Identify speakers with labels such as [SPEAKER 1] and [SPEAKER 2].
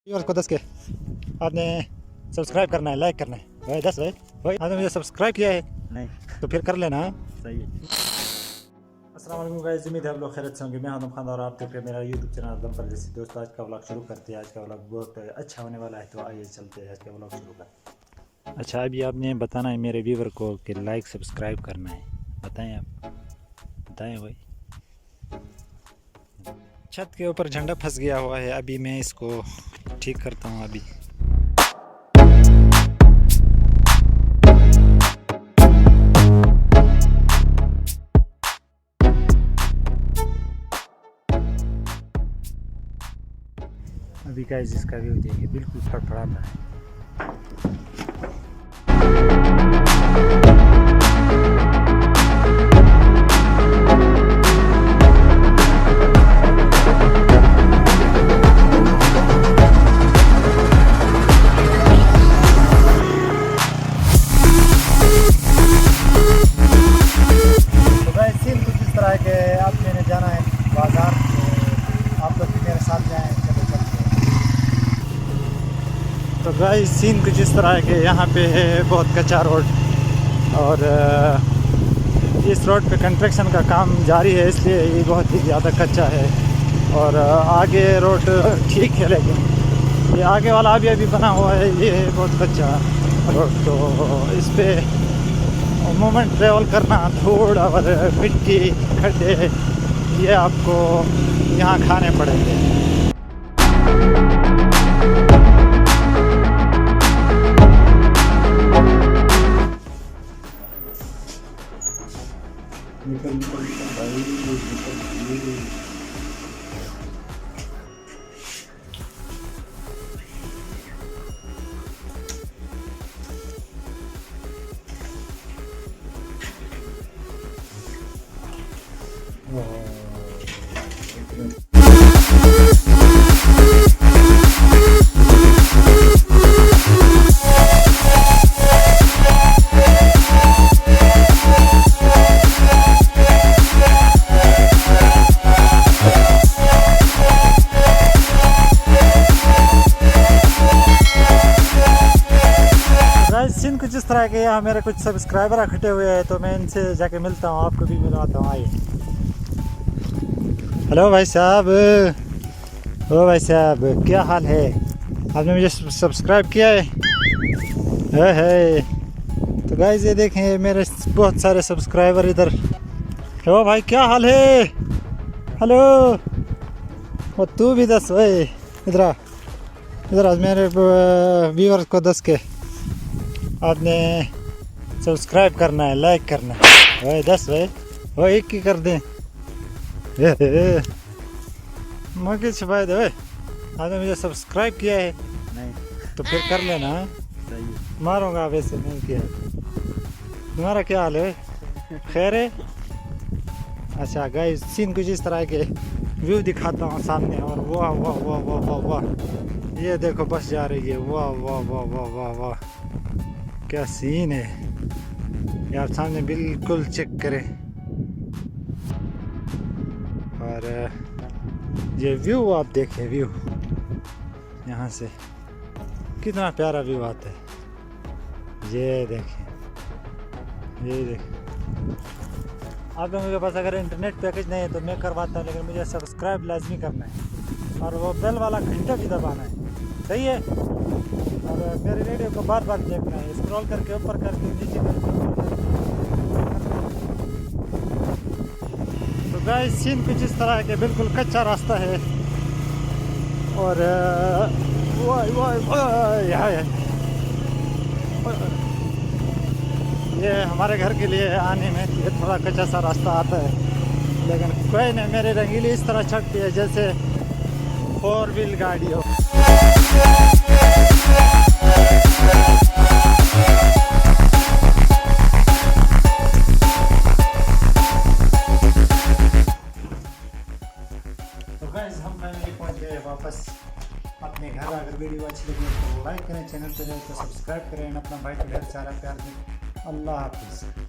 [SPEAKER 1] Viewers को 10 के आपने सब्सक्राइब करना है, लाइक करना है भाई। 10 भाई आपने मुझे सब्सक्राइब किया है
[SPEAKER 2] नहीं
[SPEAKER 1] तो फिर कर लेना।
[SPEAKER 2] सही है।
[SPEAKER 1] अस्सलाम वालेकुम गाइस, उम्मीद है आप लोग खैरियत से होंगे। मैं आदम खान और आप देख रहे हैं मेरा यूट्यूब चैनल आदम पर। जैसे दोस्तों आज का व्लॉग शुरू करते हैं। आज का व्लॉग बहुत अच्छा होने वाला है, तो आइए चलते हैं आज का व्लॉग शुरू करते हैं। अच्छा, अभी आपने बताना है मेरे व्यूवर को कि लाइक सब्सक्राइब करना है। बताएं, आप बताएं भाई। छत के ऊपर झंडा फंस गया हुआ है, अभी मैं इसको ठीक करता हूँ। अभी गाइस इसका व्यू देखिए, बिल्कुल फड़फड़ाता है। तो गाइस सीन कुछ इस तरह के, अब मैंने जाना है बाजार, तो आप लोग भी मेरे साथ जाएं। चलो चलते हैं। तो गाइस सीन कुछ इस तरह के, यहाँ पे है बहुत कच्चा रोड और इस रोड पे कंस्ट्रक्शन का काम जारी है, इसलिए ये बहुत ही ज़्यादा कच्चा है। और आगे रोड ठीक है, लेकिन ये आगे वाला अभी बना हुआ है, ये है बहुत कच्चा रोड। तो इस पे मोमेंट ट्रेवल करना, धूड़ और मिट्टी, खड्डे, ये आपको यहाँ खाने पड़ेंगे। निकल भाई, सीन कुछ इस तरह के। यहाँ मेरे कुछ सब्सक्राइबर इकट्ठे हुए हैं, तो मैं इनसे जाके मिलता हूँ, आपको भी मिलवाता हूँ। आइए। हेलो भाई साहब, ओ भाई साहब, क्या हाल है? आपने मुझे सब्सक्राइब किया है? तो गाइस ये देखें, मेरे बहुत सारे सब्सक्राइबर इधर। ओ भाई क्या हाल है? हेलो, वो तू भी 10 भाई, इधर आ, इधर आ। मेरे व्यूअर्स को 10 के आपने सब्सक्राइब करना है, लाइक करना है भाई। 10 भाई, वो एक ही कर दें। मौके छुपाए दे भाई। आपने मुझे सब्सक्राइब किया है?
[SPEAKER 2] नहीं
[SPEAKER 1] तो फिर कर लेना।
[SPEAKER 2] सही है।
[SPEAKER 1] मारूंगा वैसे नहीं किया। तुम्हारा क्या हाल है? खैर है? अच्छा गाइस, सीन कुछ इस तरह के, व्यू दिखाता हूँ सामने। और वाह वाह वाह वाह वाह वाह, ये देखो बस जा रही है। वाह वाह वाह वाह वाह वाह, क्या सीन है यार। सामने बिल्कुल चेक करें, और ये व्यू आप देखें। व्यू यहाँ से कितना प्यारा व्यू आता है। ये देखें, ये देखें। आप लोगों के पास अगर इंटरनेट पैकेज नहीं है तो मैं करवाता हूँ, लेकिन मुझे सब्सक्राइब लाजमी करना है और वो बेल वाला घंटा भी दबाना है। सही है? और मेरे वीडियो को बार बार देखना है, स्क्रॉल करके ऊपर करके नीचे करके ऊपर करके। तो गाइस सीन कुछ इस तरह के, बिल्कुल कच्चा रास्ता है। और ये हमारे घर के लिए आने में ये थोड़ा कच्चा सा रास्ता आता है, लेकिन कोई नहीं, मेरी रंगीली इस तरह चढ़ती है जैसे 4 व्हील गाड़ी हो। तो गाइस हम फाइनली पहुंच गए वापस अपने घर। अगर वीडियो अच्छी लगी तो लाइक करें, चैनल पे जाए तो सब्सक्राइब करें, अपना भाई को ढेर सारा प्यार दें। अल्लाह हाफिज़।